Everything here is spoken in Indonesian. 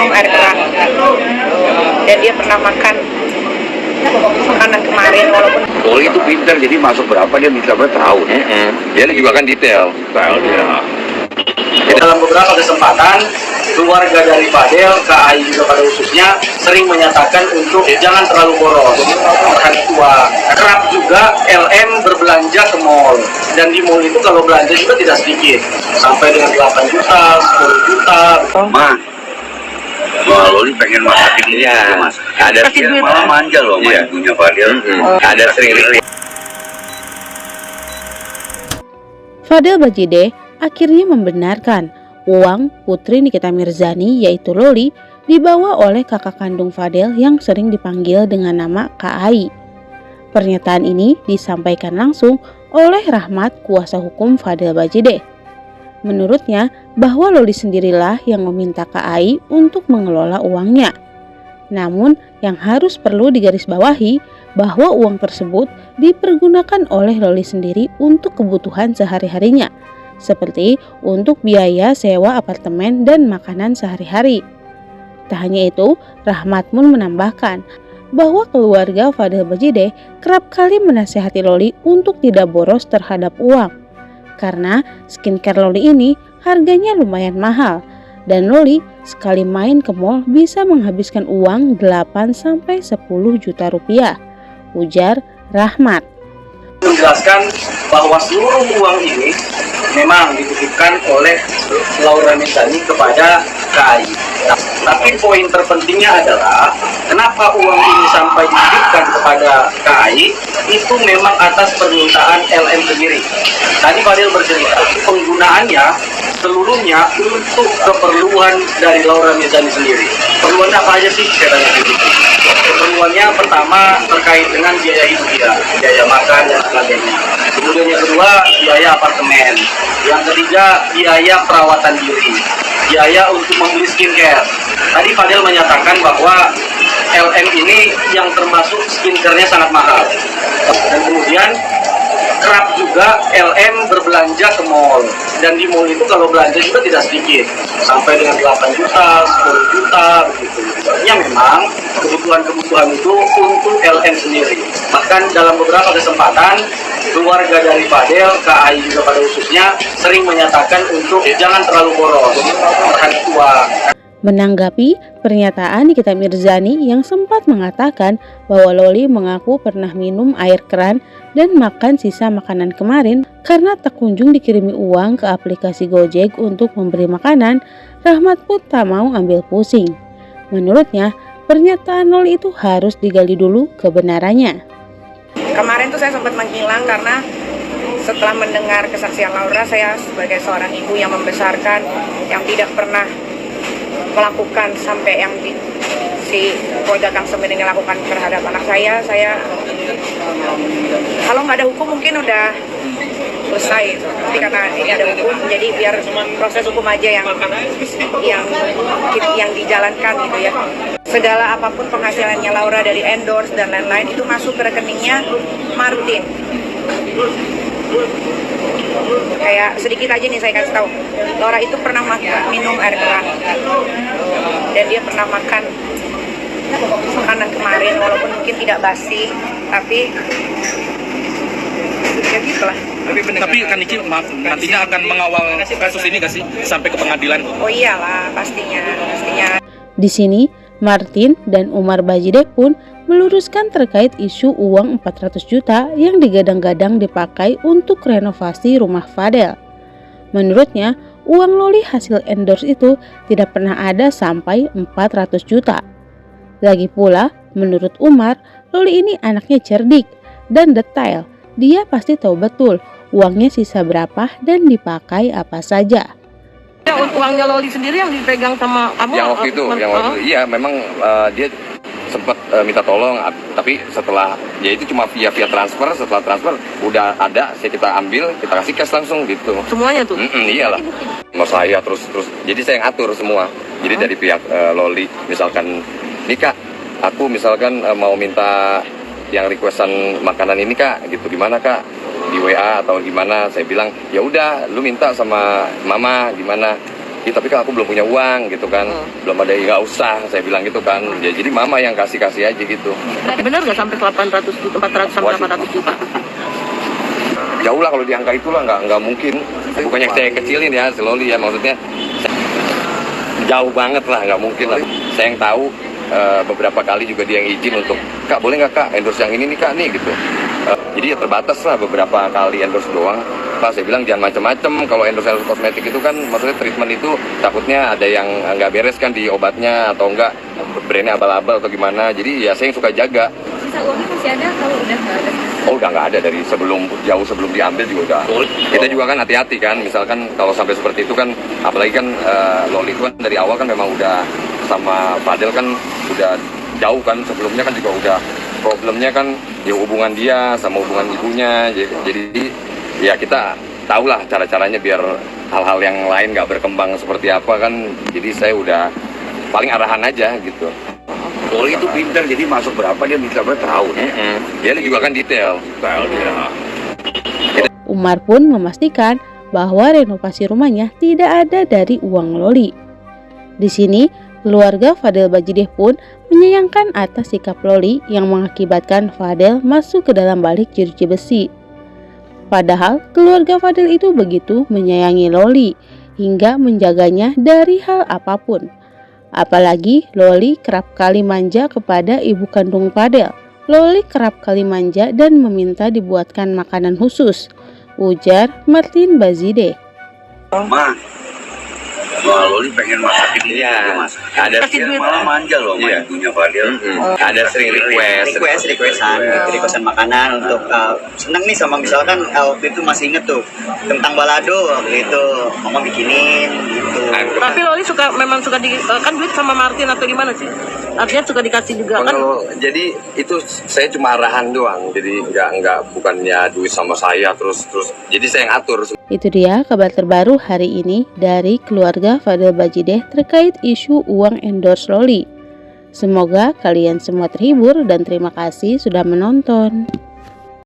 minum air keran dan dia pernah makan makanan kemarin walaupun Loli itu pintar, jadi masuk berapa dia minta berapa tahu. Dia juga kan detail dia. Dalam beberapa kesempatan, keluarga dari Fadel, KAI juga pada khususnya, sering menyatakan untuk jangan terlalu boros terhadap uang. Kerap juga LM berbelanja ke mall, dan di mall itu kalau belanja juga tidak sedikit, sampai dengan 8 juta, 10 juta. Ma, wah Loli pengen masakin ini ya, Mas. Ada dia malah manja loh, sama ibunya Fadel. Ada sering. Fadel Bajide akhirnya membenarkan uang Putri Nikita Mirzani yaitu Loli dibawa oleh kakak kandung Fadel yang sering dipanggil dengan nama KAI. Pernyataan ini disampaikan langsung oleh Rahmat, kuasa hukum Fadel Bajide. Menurutnya bahwa Loli sendirilah yang meminta KAI untuk mengelola uangnya. Namun yang harus perlu digarisbawahi bahwa uang tersebut dipergunakan oleh Loli sendiri untuk kebutuhan sehari-harinya, seperti untuk biaya sewa apartemen dan makanan sehari-hari. Tak hanya itu, Rahmat pun menambahkan bahwa keluarga Fadel Bajide kerap kali menasihati Loli untuk tidak boros terhadap uang. Karena skincare Loli ini harganya lumayan mahal dan Loli sekali main ke mall bisa menghabiskan uang 8-10 juta rupiah, ujar Rahmat. Menjelaskan bahwa seluruh uang ini memang dititipkan oleh Laura Mirzani kepada KAI. Tapi poin terpentingnya adalah kenapa uang ini sampai dititipkan kepada KAI itu memang atas permintaan LM sendiri. Tadi Fadil bercerita penggunaannya seluruhnya untuk keperluan dari Laura Mirzani sendiri. Keperluannya apa aja sih? Saya tanya gitu. Keperluannya pertama terkait dengan biaya hidup dia, biaya makan dan sebagainya. Kemudian yang kedua biaya apartemen. Yang ketiga biaya perawatan diri, biaya untuk membeli skincare. Tadi Fadel menyatakan bahwa LM ini yang termasuk skincare-nya sangat mahal. Dan kemudian kerap juga LM berbelanja ke mall, dan di mall itu kalau belanja juga tidak sedikit, sampai dengan 8 juta, 10 juta begitu. Artinya memang kebutuhan-kebutuhan itu untuk LM sendiri. Bahkan dalam beberapa kesempatan keluarga dari Fadel, KAI juga pada khususnya, sering menyatakan untuk jangan terlalu boros terhadap uang. Menanggapi pernyataan Nikita Mirzani yang sempat mengatakan bahwa Loli mengaku pernah minum air keran dan makan sisa makanan kemarin karena tak kunjung dikirimi uang ke aplikasi Gojek untuk memberi makanan, Rahmat pun tak mau ambil pusing. Menurutnya, pernyataan Loli itu harus digali dulu kebenarannya. kemarin tuh saya sempat menghilang karena setelah mendengar kesaksian Laura, saya sebagai seorang ibu yang membesarkan, yang tidak pernah melakukan sampai yang si Polda Kang Semin ini lakukan terhadap anak saya kalau nggak ada hukum mungkin udah selesai. Tapi karena ini ada hukum, jadi biar proses hukum aja yang dijalankan gitu ya. Segala apapun penghasilannya Laura dari endorse dan lain-lain itu masuk ke rekeningnya Martin. Kayak sedikit aja nih saya kasih tahu, Laura itu pernah minum air keran dan dia pernah makan makanan kemarin walaupun mungkin tidak basi, tapi ya gitulah. Tapi kan Niki nantinya akan mengawal kasus ini nggak sih sampai ke pengadilan? Oh iyalah, pastinya. Di sini Martin dan Umar Bajide pun meluruskan terkait isu uang 400 juta yang digadang-gadang dipakai untuk renovasi rumah Fadel. Menurutnya, uang Loli hasil endorse itu tidak pernah ada sampai 400 juta. Lagi pula, menurut Umar, Loli ini anaknya cerdik dan detail. Dia pasti tahu betul uangnya sisa berapa dan dipakai apa saja. Uangnya Loli sendiri yang dipegang sama kamu? Yang waktu itu, iya memang dia sempat minta tolong, tapi setelah ya itu cuma via transfer. Setelah transfer udah ada, kita ambil, kita kasih cash langsung gitu. Semuanya tuh? Iyalah. Mau saya terus jadi saya yang atur semua. Jadi dari pihak Loli, misalkan nih Kak, aku misalkan mau minta yang requestan makanan ini Kak, gitu gimana Kak, di WA atau gimana. Saya bilang ya udah, lu minta sama Mama gimana. "Ih, tapi kan aku belum punya uang gitu kan, belum ada, nggak usah," saya bilang gitu kan. Ya, jadi mama yang kasih aja gitu. Benar nggak sampai 800 juta, 400 sampai 800 juta? Jauh lah kalau di angka itulah, nggak mungkin. Bukannya saya kecilin ya, slowly ya, maksudnya jauh banget lah, nggak mungkin lah. Saya yang tahu beberapa kali juga dia yang izin untuk, "Kak, boleh nggak Kak endorse yang ini nih Kak nih," gitu. Jadi ya terbatas lah, beberapa kali endorse doang. Pak, saya bilang jangan macam-macam. Kalau endorse kosmetik itu kan maksudnya treatment itu takutnya ada yang nggak beres kan di obatnya, atau enggak brandnya abal-abal atau gimana. Jadi ya saya yang suka jaga. Sisa uangnya masih ada kalau udah nggak ada? Oh, udah nggak ada, dari jauh sebelum diambil juga udah. Kita juga kan hati-hati kan, misalkan kalau sampai seperti itu kan, apalagi kan Loli itu kan dari awal kan memang udah sama Fadel kan udah jauh kan, sebelumnya kan juga udah problemnya kan ya hubungan dia sama hubungan ibunya. Jadi ya kita tahulah cara-caranya biar hal-hal yang lain nggak berkembang seperti apa kan. Jadi saya udah paling arahan aja gitu. Loli itu pintar, jadi masuk berapa dia minta berapa tahu. Dia juga kan detail. Umar pun memastikan bahwa renovasi rumahnya tidak ada dari uang Loli. Di sini, keluarga Fadel Bajideh pun menyayangkan atas sikap Loli yang mengakibatkan Fadel masuk ke dalam balik jeruji besi. Padahal keluarga Fadel itu begitu menyayangi Loli hingga menjaganya dari hal apapun. Apalagi Loli kerap kali manja kepada ibu kandung Fadel. Loli kerap kali manja dan meminta dibuatkan makanan khusus, ujar Martin Bajideh. Ma, Loli pengen masakin ini, Mas. Ada Malah manja loh sama ibunya Fadel. Ada sering requestan makanan untuk seneng nih sama misalkan waktu itu masih inget tuh tentang balado waktu itu mama bikinin gitu. Tapi Loli memang suka kan duit sama Martin atau gimana sih? Artinya suka dikasih juga kan? Kalau jadi itu saya cuma arahan doang, jadi nggak bukannya duit sama saya terus jadi saya yang atur. Itu dia kabar terbaru hari ini dari keluarga Fadel Bajideh terkait isu uang endorse Loli. Semoga kalian semua terhibur dan terima kasih sudah menonton.